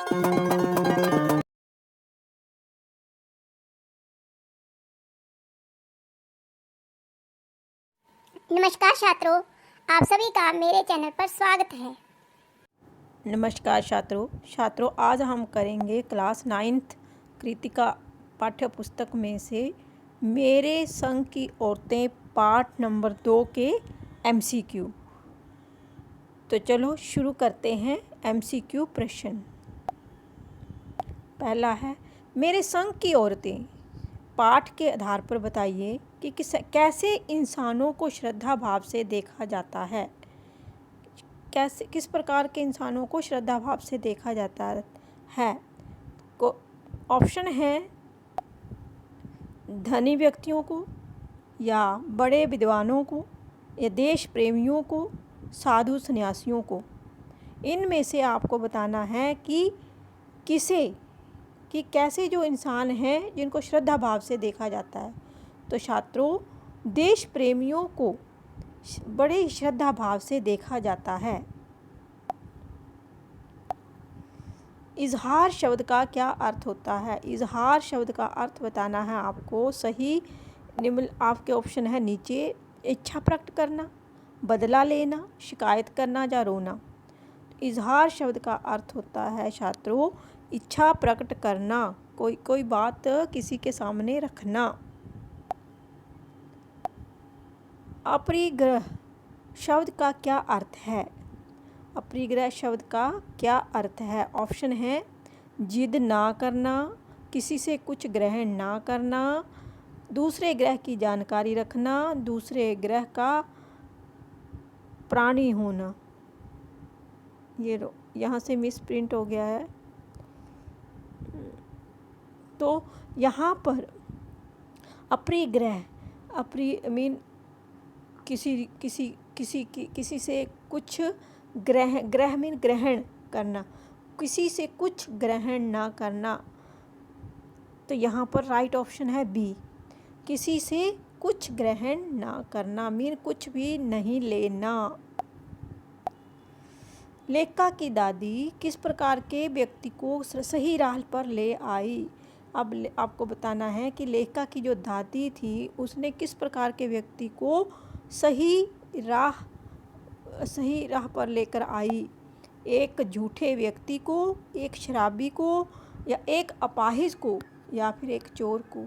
नमस्कार छात्रों, आप सभी का मेरे चैनल पर स्वागत है। नमस्कार छात्रों आज हम करेंगे क्लास 9th कृतिका पाठ्य पुस्तक में से मेरे संग की औरतें पाठ नंबर 2 के MCQ। तो चलो शुरू करते हैं। MCQ प्रश्न पहला है, मेरे संग की औरतें पाठ के आधार पर बताइए कि कैसे इंसानों को श्रद्धा भाव से देखा जाता है। किस प्रकार के इंसानों को श्रद्धा भाव से देखा जाता है। ऑप्शन है धनी व्यक्तियों को, या बड़े विद्वानों को, या देश प्रेमियों को, साधु सन्यासियों को। इनमें से आपको बताना है कि कैसे जो इंसान हैं जिनको श्रद्धा भाव से देखा जाता है। तो छात्रों, देश प्रेमियों को बड़े श्रद्धा भाव से देखा जाता है। इजहार शब्द का क्या अर्थ होता है? इजहार शब्द का अर्थ बताना है आपको। सही निम्न आपके ऑप्शन है नीचे। इच्छा प्रकट करना, बदला लेना, शिकायत करना या रोना। इजहार शब्द का अर्थ होता है छात्रों इच्छा प्रकट करना, कोई बात किसी के सामने रखना। अपरिग्रह शब्द का क्या अर्थ है? अपरिग्रह शब्द का क्या अर्थ है? ऑप्शन है जिद ना करना, किसी से कुछ ग्रहण ना करना, दूसरे ग्रह की जानकारी रखना, दूसरे ग्रह का प्राणी होना। ये यहाँ से मिस प्रिंट हो गया है। तो यहाँ पर अपरिग्रह मीन किसी से कुछ ग्रह मीन ग्रहण करना, किसी से कुछ ग्रहण ना करना। तो यहाँ पर राइट ऑप्शन है बी, किसी से कुछ ग्रहण ना करना मीन कुछ भी नहीं लेना। लेखिका की दादी किस प्रकार के व्यक्ति को सही राह पर ले आई? अब आपको बताना है कि लेखिका की जो दादी थी उसने किस प्रकार के व्यक्ति को सही राह पर लेकर आई। एक झूठे व्यक्ति को, एक शराबी को, या एक अपाहिज को, या फिर एक चोर को।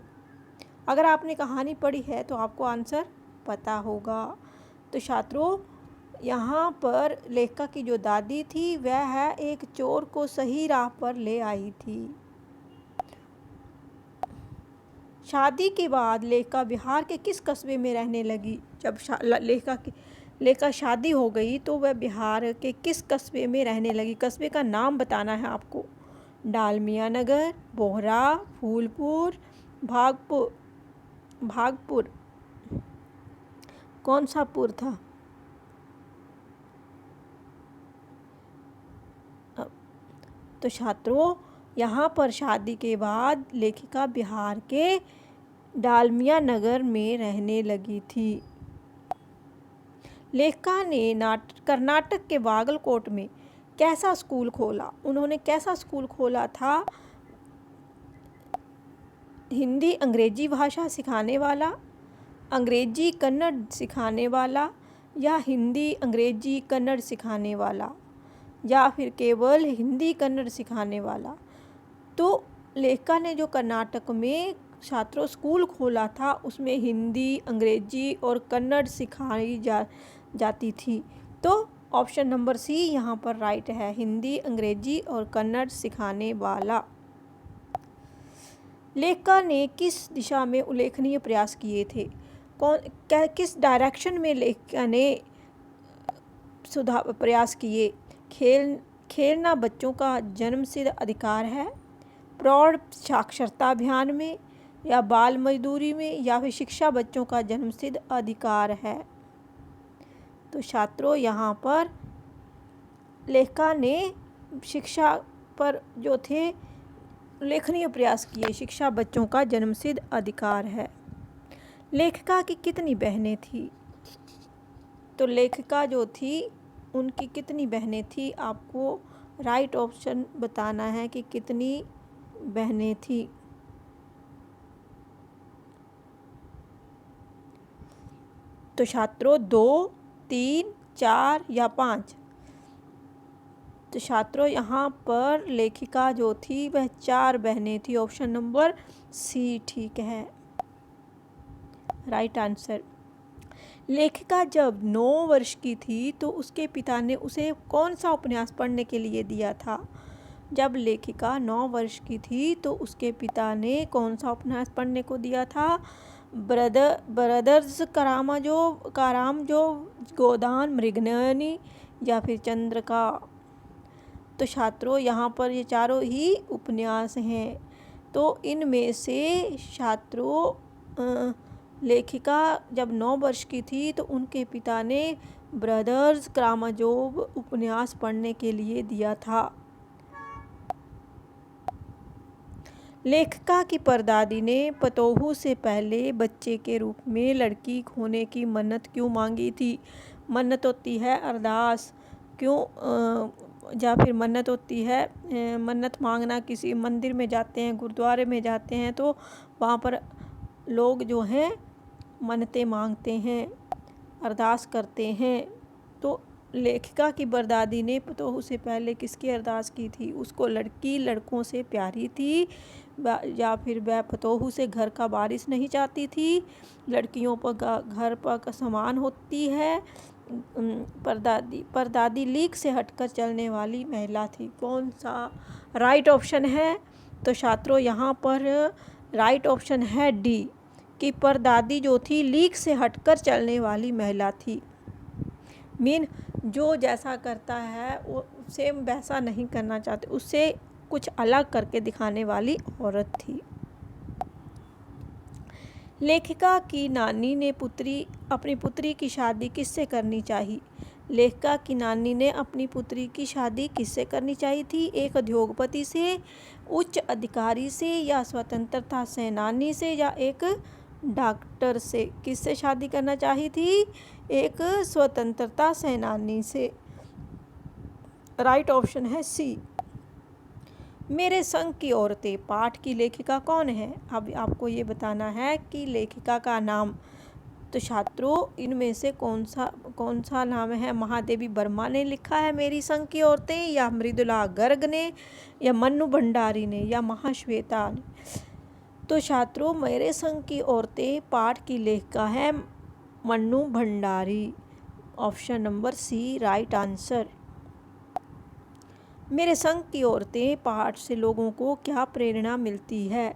अगर आपने कहानी पढ़ी है तो आपको आंसर पता होगा। तो छात्रों, यहाँ पर लेखिका की जो दादी थी वह है एक चोर को सही राह पर ले आई थी। शादी के बाद लेखिका बिहार के किस कस्बे में रहने लगी? जब लेखिका शादी हो गई तो वह बिहार के किस कस्बे में रहने लगी? कस्बे का नाम बताना है आपको। डालमिया नगर, बोहरा, फूलपुर, भागपुर। कौन सा पुर था? तो छात्रों, यहाँ पर शादी के बाद लेखिका बिहार के डालमिया नगर में रहने लगी थी। लेखिका ने कर्नाटक के बागलकोट में कैसा स्कूल खोला? उन्होंने कैसा स्कूल खोला था? हिंदी अंग्रेजी भाषा सिखाने वाला, अंग्रेजी कन्नड़ सिखाने वाला, या हिंदी अंग्रेजी कन्नड़ सिखाने वाला, या फिर केवल हिंदी कन्नड़ सिखाने वाला। तो लेखिका ने जो कर्नाटक में छात्रों स्कूल खोला था उसमें हिंदी, अंग्रेजी और कन्नड़ सिखाई जाती थी। तो ऑप्शन नंबर सी यहाँ पर राइट है, हिंदी, अंग्रेजी और कन्नड़ सिखाने वाला। लेखिका ने किस दिशा में उल्लेखनीय प्रयास किए थे? किस डायरेक्शन में लेखिका ने प्रयास किए? खेलना बच्चों का जन्मसिद्ध अधिकार है, प्रौढ़ साक्षरता अभियान में, या बाल मजदूरी में, या फिर शिक्षा बच्चों का जन्मसिद्ध अधिकार है। तो छात्रों, यहाँ पर लेखिका ने शिक्षा पर जो थे उल्लेखनीय प्रयास किए। शिक्षा बच्चों का जन्मसिद्ध अधिकार है। लेखिका की कितनी बहनें थी? तो लेखिका जो थी उनकी कितनी बहनें थी आपको राइट ऑप्शन बताना है कि कितनी बहनें थी। तो छात्रों 2, 3, 4 या 5। तो छात्रों यहाँ पर लेखिका जो थी वह 4 बहनें थी। ऑप्शन नंबर सी ठीक है राइट आंसर। लेखिका जब 9 वर्ष की थी तो उसके पिता ने उसे कौन सा उपन्यास पढ़ने के लिए दिया था? जब लेखिका 9 वर्ष की थी तो उसके पिता ने कौन सा उपन्यास पढ़ने को दिया था? ब्रदर्स कारामाजोव, गोदान मृगनयनी या फिर चंद्रिका। तो छात्रों यहाँ पर ये चारों ही उपन्यास हैं। तो इनमें से छात्रों लेखिका जब 9 वर्ष की थी तो उनके पिता ने ब्रदर्स कारामाजोव उपन्यास पढ़ने के लिए दिया था। लेखिका की परदादी ने पतोहू से पहले बच्चे के रूप में लड़की होने की मन्नत क्यों मांगी थी? मन्नत होती है अरदास क्यों या फिर मन्नत होती है मन्नत मांगना। किसी मंदिर में जाते हैं, गुरुद्वारे में जाते हैं तो वहाँ पर लोग जो हैं मन्नतें मांगते हैं, अरदास करते हैं। तो लेखिका की परदादी ने पतोहू से पहले किसकी अरदास की थी? उसको लड़की लड़कों से प्यारी थी या फिर वह पतोहू से घर का वारिस नहीं चाहती थी? लड़कियों पर घर पर समान होती है। परदादी लीक से हटकर चलने वाली महिला थी। कौन सा राइट ऑप्शन है? तो छात्रों यहाँ पर राइट ऑप्शन है डी कि परदादी जो थी लीक से हटकर चलने वाली महिला थी। मीन जो जैसा करता है वो सेम वैसा नहीं करना चाहते, उससे कुछ अलग करके दिखाने वाली औरत थी। लेखिका की नानी ने अपनी पुत्री की शादी किससे करनी चाहिए? लेखिका की नानी ने अपनी पुत्री की शादी किससे करनी चाहिए थी? एक उद्योगपति से, उच्च अधिकारी से या स्वतंत्रता सेनानी से या एक डॉक्टर से? किससे शादी करना चाहिए थी? एक स्वतंत्रता सेनानी से। राइट ऑप्शन है सी। मेरे संग की औरतें पाठ की लेखिका कौन है? अब आपको ये बताना है कि लेखिका का नाम। तो छात्रों इनमें से कौन सा नाम है? महादेवी वर्मा ने लिखा है मेरी संग की औरतें, या मृदुला गर्ग ने, या मन्नू भंडारी ने, या महाश्वेता ने? तो छात्रों मेरे संग की औरतें पाठ की लेखिका है Mannu Bhandari. Option number C right answer. मेरे संग की औरतें पाठ से लोगों को क्या प्रेरणा मिलती है?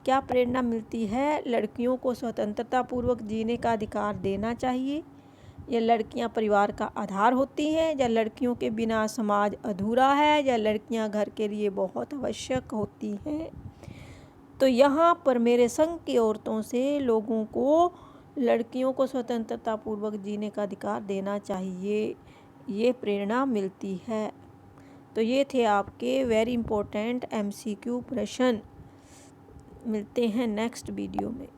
क्या प्रेरणा मिलती है? लड़कियों को स्वतंत्रता पूर्वक जीने का अधिकार देना चाहिए, या लड़कियां परिवार का आधार होती हैं, या लड़कियों के बिना समाज अधूरा है, या लड़कियां घर के लिए बहुत आवश्यक होती हैं? तो यहाँ पर मेरे संग की औरतों से लोगों को लड़कियों को स्वतंत्रता पूर्वक जीने का अधिकार देना चाहिए, ये प्रेरणा मिलती है। तो ये थे आपके वेरी इंपॉर्टेंट MCQ प्रश्न। मिलते हैं नेक्स्ट वीडियो में।